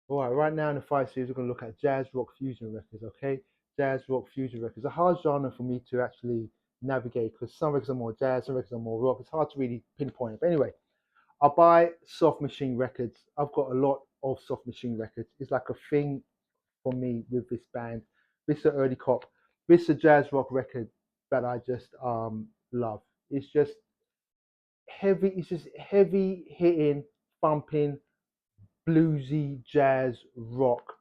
All right now in the 5 series, we're going to look at jazz rock fusion records, okay? Jazz rock fusion records. A hard genre for me to actually navigate because some records are more jazz, some records are more rock. It's hard to really pinpoint it. But anyway, I buy Soft Machine records. I've got a lot of Soft Machine records. It's like a thing for me with this band. This is an early cop. This is a jazz rock record that I just love. It's just heavy. It's just heavy hitting, thumping, bluesy jazz rock,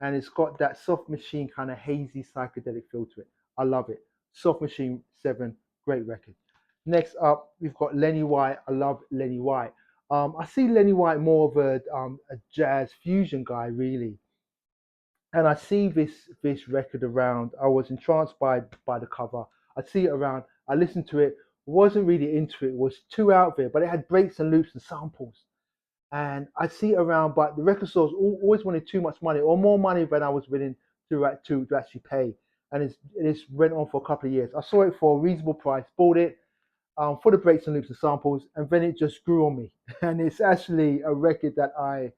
and it's got that Soft Machine kind of hazy psychedelic feel to it. I love it. Soft Machine 7, great record. Next up, we've got Lenny White. I love Lenny White. I see Lenny White more of a jazz fusion guy, really. And I see this record around. I was entranced by the cover. I see it around. I listened to it. Wasn't really into it. Was too out there, but it had breaks and loops and samples, and I see it around, but the record stores always wanted too much money or more money than I was willing to actually pay. And it's went on for a couple of years. I saw it for a reasonable price, bought it for the breaks and loops and samples, and then it just grew on me. And it's actually a record that I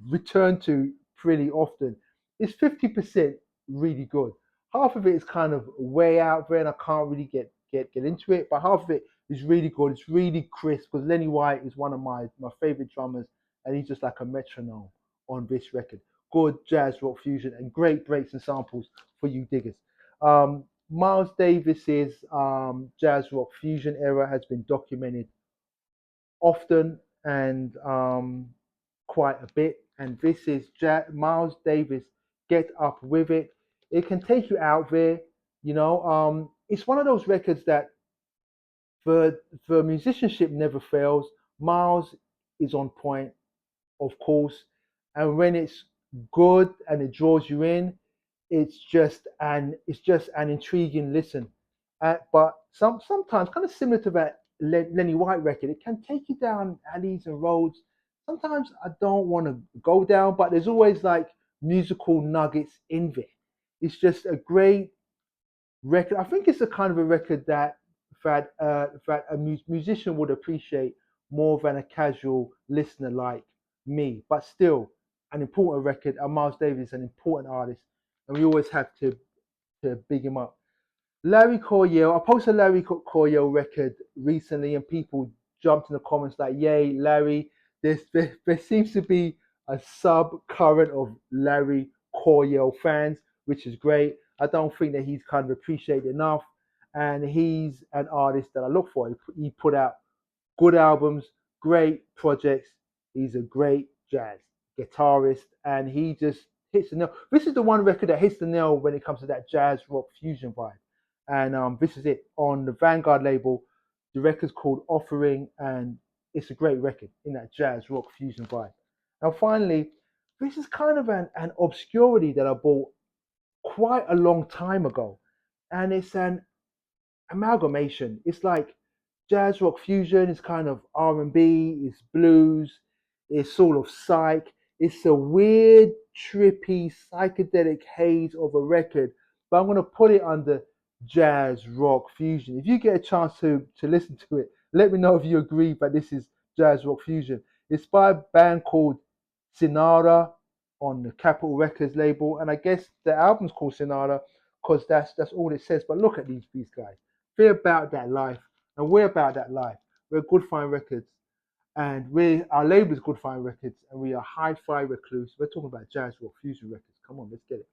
return to pretty often. It's 50% really good. Half of it is kind of way out there, and I can't really get into it. But half of it is really good. It's really crisp because Lenny White is one of my favorite drummers, and he's just like a metronome on this record. Good jazz rock fusion and great breaks and samples for you diggers. Miles Davis's jazz rock fusion era has been documented often and quite a bit. And this is Miles Davis. Get up with it. It can take you out there. It's one of those records that the musicianship never fails. Miles is on point, of course, and when it's good and it draws you in, it's just an intriguing listen. But sometimes, kind of similar to that Lenny White record, it can take you down alleys and roads. Sometimes I don't want to go down, but there's always like musical nuggets in there. It's just a great record. I think it's a kind of a record that a musician would appreciate more than a casual listener like me. But still, an important record. And Miles Davis is an important artist, and we always have to big him up. Larry Coryell. I posted a Larry Coryell record recently, and people jumped in the comments like, "Yay, Larry!" There seems to be a sub current of Larry Coryell fans, which is great. I don't think that he's kind of appreciated enough, and he's an artist that I look for. He put out good albums, great projects. He's a great jazz guitarist, and he just hits the nail. This is the one record that hits the nail when it comes to that jazz rock fusion vibe. And this is it on the Vanguard label. The record's called Offering, and it's a great record in that jazz rock fusion vibe. And finally, this is kind of an obscurity that I bought quite a long time ago, and it's an amalgamation. It's like jazz rock fusion. It's kind of R&B. It's blues. It's sort of psych. It's a weird, trippy, psychedelic haze of a record. But I'm gonna put it under jazz rock fusion. If you get a chance to listen to it, let me know if you agree that this is jazz rock fusion. It's by a band called Sinara on the Capitol Records label, and I guess the album's called Sinara because that's all it says. But look at these guys. They're about that life, and we're about that life. We're Good Fine Records, and our label is Good Fine Records, and we are Hi-Fi Recluse. We're talking about jazz rock fusion records. Come on, let's get it.